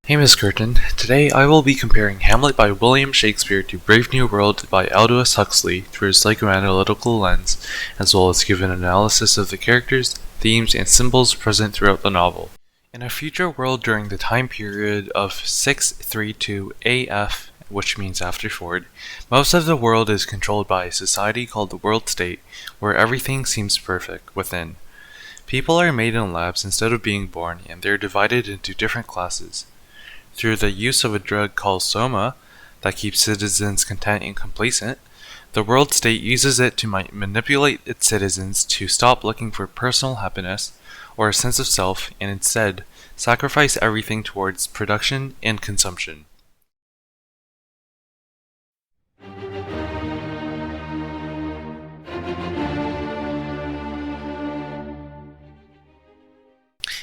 Hey Miss Curtin, today I will be comparing Hamlet by William Shakespeare to Brave New World by Aldous Huxley through a psychoanalytical lens, as well as give an analysis of the characters, themes, and symbols present throughout the novel. In a future world during the time period of 632 AF, which means after Ford, most of the world is controlled by a society called the World State, where everything seems perfect within. People are made in labs instead of being born, and they're divided into different classes. Through the use of a drug called soma that keeps citizens content and complacent, the world state uses it to manipulate its citizens to stop looking for personal happiness or a sense of self and instead sacrifice everything towards production and consumption.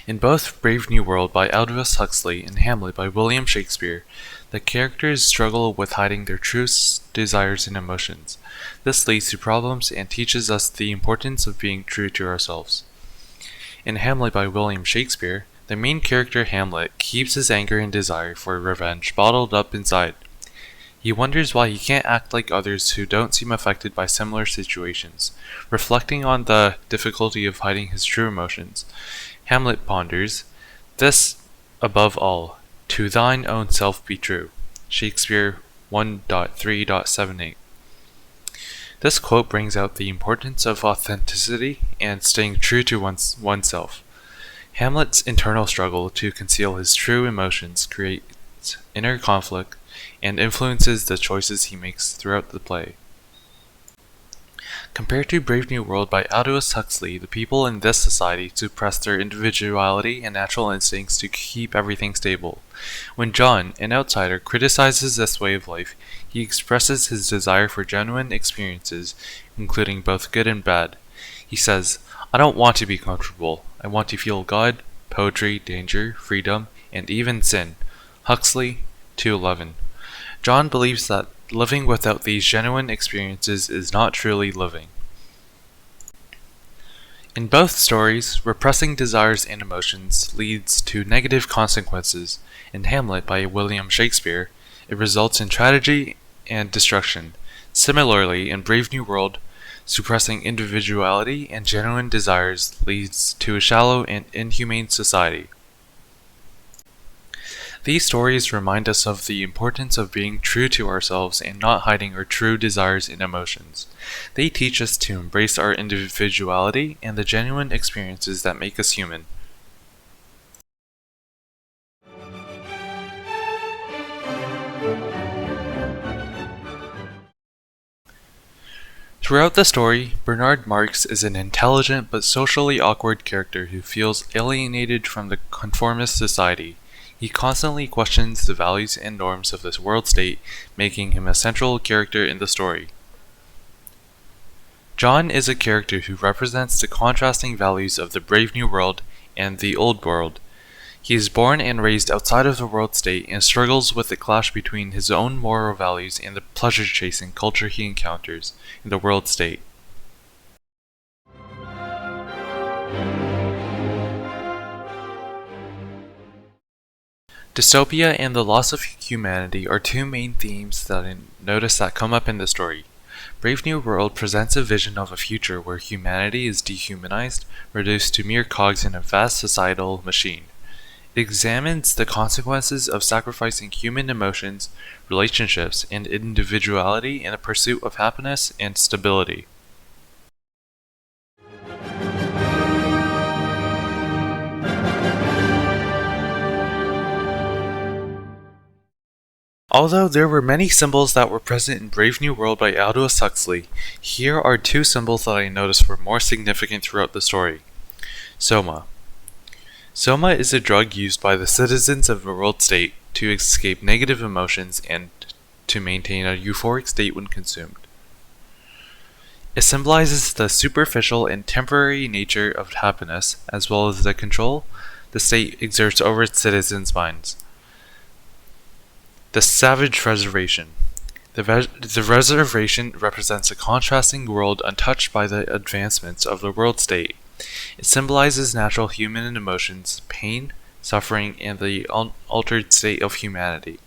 In both Brave New World by Aldous Huxley and Hamlet by William Shakespeare, the characters struggle with hiding their true desires and emotions. This leads to problems and teaches us the importance of being true to ourselves. In Hamlet by William Shakespeare, the main character Hamlet keeps his anger and desire for revenge bottled up inside. He wonders why he can't act like others who don't seem affected by similar situations, reflecting on the difficulty of hiding his true emotions. Hamlet ponders, "This, above all, to thine own self be true." Shakespeare 1.3.78. This quote brings out the importance of authenticity and staying true to oneself. Hamlet's internal struggle to conceal his true emotions creates inner conflict and influences the choices he makes throughout the play. Compared to Brave New World by Aldous Huxley, the people in this society suppress their individuality and natural instincts to keep everything stable. When John, an outsider, criticizes this way of life, he expresses his desire for genuine experiences, including both good and bad. He says, "I don't want to be comfortable. I want to feel God, poetry, danger, freedom, and even sin." Huxley 2:11. John believes that living without these genuine experiences is not truly living. In both stories, repressing desires and emotions leads to negative consequences. In Hamlet by William Shakespeare, it results in tragedy and destruction. Similarly, in Brave New World, suppressing individuality and genuine desires leads to a shallow and inhumane society. These stories remind us of the importance of being true to ourselves and not hiding our true desires and emotions. They teach us to embrace our individuality and the genuine experiences that make us human. Throughout the story, Bernard Marx is an intelligent but socially awkward character who feels alienated from the conformist society. He constantly questions the values and norms of this world state, making him a central character in the story. John is a character who represents the contrasting values of the Brave New World and the Old World. He is born and raised outside of the world state and struggles with the clash between his own moral values and the pleasure-chasing culture he encounters in the world state. Dystopia and the loss of humanity are two main themes that I notice that come up in the story. Brave New World presents a vision of a future where humanity is dehumanized, reduced to mere cogs in a vast societal machine. It examines the consequences of sacrificing human emotions, relationships, and individuality in the pursuit of happiness and stability. Although there were many symbols that were present in Brave New World by Aldous Huxley, here are two symbols that I noticed were more significant throughout the story. Soma. Soma is a drug used by the citizens of the world state to escape negative emotions and to maintain a euphoric state when consumed. It symbolizes the superficial and temporary nature of happiness, as well as the control the state exerts over its citizens' minds. The Savage Reservation. The reservation represents a contrasting world untouched by the advancements of the world state. It symbolizes natural human emotions, pain, suffering, and the altered state of humanity.